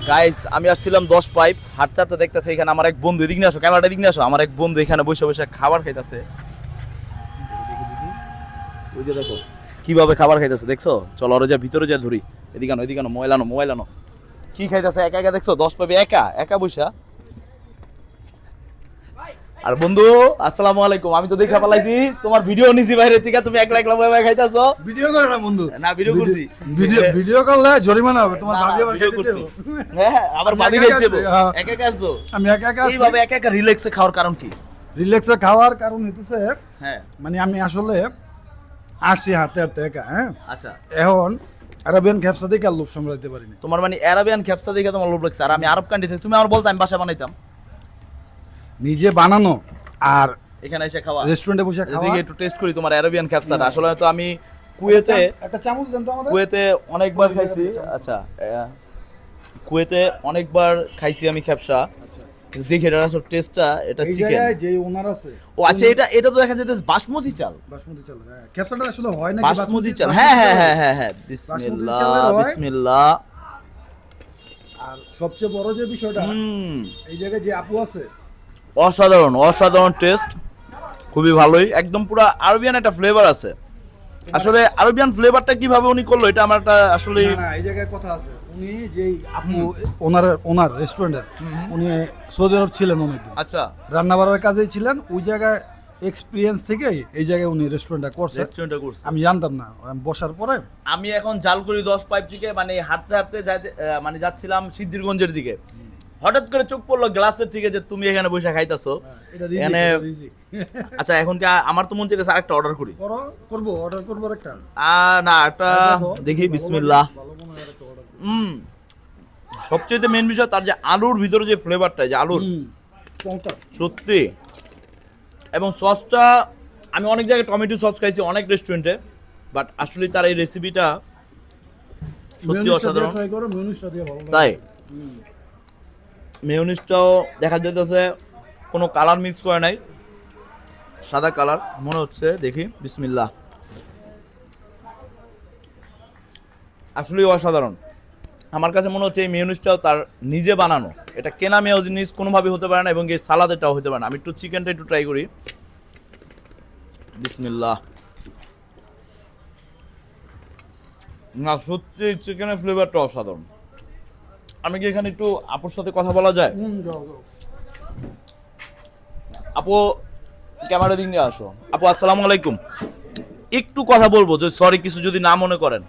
Guys আমি আসছিলাম 10 pipe হাঁটতে হাঁটতে দেখতেছি এখানে আমার এক বন্ধু, এদিকে নিয়ে আসো, ক্যামেরাটা এদিকে নিয়ে আসো। আমার এক বন্ধু এখানে বসে বসে খাবার খাইতেছে। ওই যে দেখো কিভাবে খাবার খাইতেছে, দেখছো? চলো ওরা যা ভিতরে যা ধরি। এদিকে আনো, এদিকে আনো, মোবাইল আনো। কি খাইতেছে একা একা, দেখছো? 10 পাইপে একা একা বসা। আর বন্ধু আসসালামু আলাইকুম, আমি তো দেখা পালাইছি তোমার ভিডিও নিছি বাইরে থেকে, তুমি একলা একলা বসে খাইতাছো। ভিডিও করে না বন্ধু, না ভিডিও করছি। ভিডিও করলে জরিমানা হবে। তোমার না, ভাবি আবার ভিডিও খাইতে করছি। দেবো। হ্যাঁ আবার আমি ভাবি একা খাইছে। একা আছি, একা একা আসছো? আমি একা একা এইভাবে একা একা রিল্যাক্সে খাওয়ার কারণ কি? রিল্যাক্সে খাওয়ার কারণ হইতেছে হ্যাঁ মানে আমি আসলে আসছি হাতে হাতে একা, হ্যাঁ আচ্ছা, এখন আরবিয়ান ক্যাপসা দেখে আর লোভ সামলাইতে পারিনি। তোমার মানে আরাবিয়ান ক্যাপসা দেখে তোমার লোভ লাগছে। আর আমি আরব কান্ট্রি থেকে, তুমি আমার বলতে আমি বাসায় বানাইতাম। নিজে বানানো আর এখানে এসে খাওয়া, রেস্টুরেন্টে বসে খাওয়া। এদিকে একটু টেস্ট করি তোমার আরাবিয়ান ক্যাপসাটা। আসলে তো আমি কুয়েতে একটা চামচ দেন তো আমাদের। কুয়েতে অনেকবার খাইছি। আচ্ছা কুয়েতে অনেকবার খাইছি আমি ক্যাপসা, কিন্তু দেখি এটা আসলে টেস্টটা, এটা এই চিকেন। জায়গায় যে ওনার আছে, ও আচ্ছা, এটা তো দেখা যাচ্ছে বাসমতি চাল। বাসমতি চাল, হ্যাঁ ক্যাপসাটা আসলে হয় না বাসমতি চাল, হ্যাঁ হ্যাঁ হ্যাঁ হ্যাঁ হ্যাঁ, বিসমিল্লাহ চালের হয়। বিসমিল্লাহ। আর সবচেয়ে বড় যে বিষয়টা, এই জায়গায় যে আপু আছে, অসাধারণ অসাধারণ টেস্ট, খুবই ভালোই, একদম পুরো আরবিয়ান একটা ফ্লেভার আছে। আসলে আরবিয়ান ফ্লেভারটা কিভাবে উনি করলো, এটা আমার একটা আসলে না, এই জায়গায় কথা আছে। উনি যেই আপু ওনার রেস্টুরেন্টের, উনি সৌদি আরব ছিলেন অনেকদিন, আচ্ছা রান্না বাড়ার কাজেই ছিলেন। ওই জায়গায় এক্সপিরিয়েন্স থেকে এই জায়গায় উনি রেস্টুরেন্টটা করছে। রেস্টুরেন্টে করছে। আমি জানতাম না, আমি বসার পরে আমি এখন জালকুড়ি 10 পাইপ থেকে মানে হাঁটতে হাঁটতে মানে যাচ্ছিলাম সিদ্ধিরগঞ্জের দিকে, হঠাৎ করে চোখ পড়লো গ্লাসের থেকে যে তুমি এখানে বসে খাইতাছো। এটা এখানে রিজিক আচ্ছা এখন কি আমার তো মন চাইতেছে আরেকটা অর্ডার করি। করবো, অর্ডার করবো একটা। না একটা দেখি, বিসমিল্লাহ। ভালো মনে হয় একটা অর্ডার। সবচেয়ে মেন বিষয় তার যে আলুর ভিতরে যে ফ্লেভারটা, যে আলুর সত্যি, এবং সসটা আমি অনেক জায়গায় টমেটো সস খাইছি অনেক রেস্টুরেন্টে, বাট আসলে তার এই রেসিপিটা সত্যি অসাধারণ। ট্রাই করো, মিউনিসটা দিয়ে ভালো লাগে। তাই মেয়োনিজটাও দেখা যাইতেছে কোনো কালার মিক্স করে নাই, সাদা কালার মনে হচ্ছে। দেখি বিসমিল্লাহ, আসলেই অসাধারণ। আমার কাছে মনে হচ্ছে এই মেয়োনিজটাও তার নিজে বানানো, এটা কেনা মেয়োনিজ কোনোভাবে হতে পারে না, এবং এই সালাদেরটাও হতে পারে না। আমি একটু চিকেনটা একটু ট্রাই করি, বিসমিল্লাহ। না সত্যি চিকেনের ফ্লেভারটা অসাধারণ। আমি কি এখানে একটু আপুর সাথে কথা বলা যায়? যাও যাও। আপু ক্যামেরা দিক নিয়ে আসো। আপু আসসালামু আলাইকুম, একটু কথা বলবো, যে সরি কিছু যদি না মনে করেন।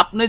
আপনি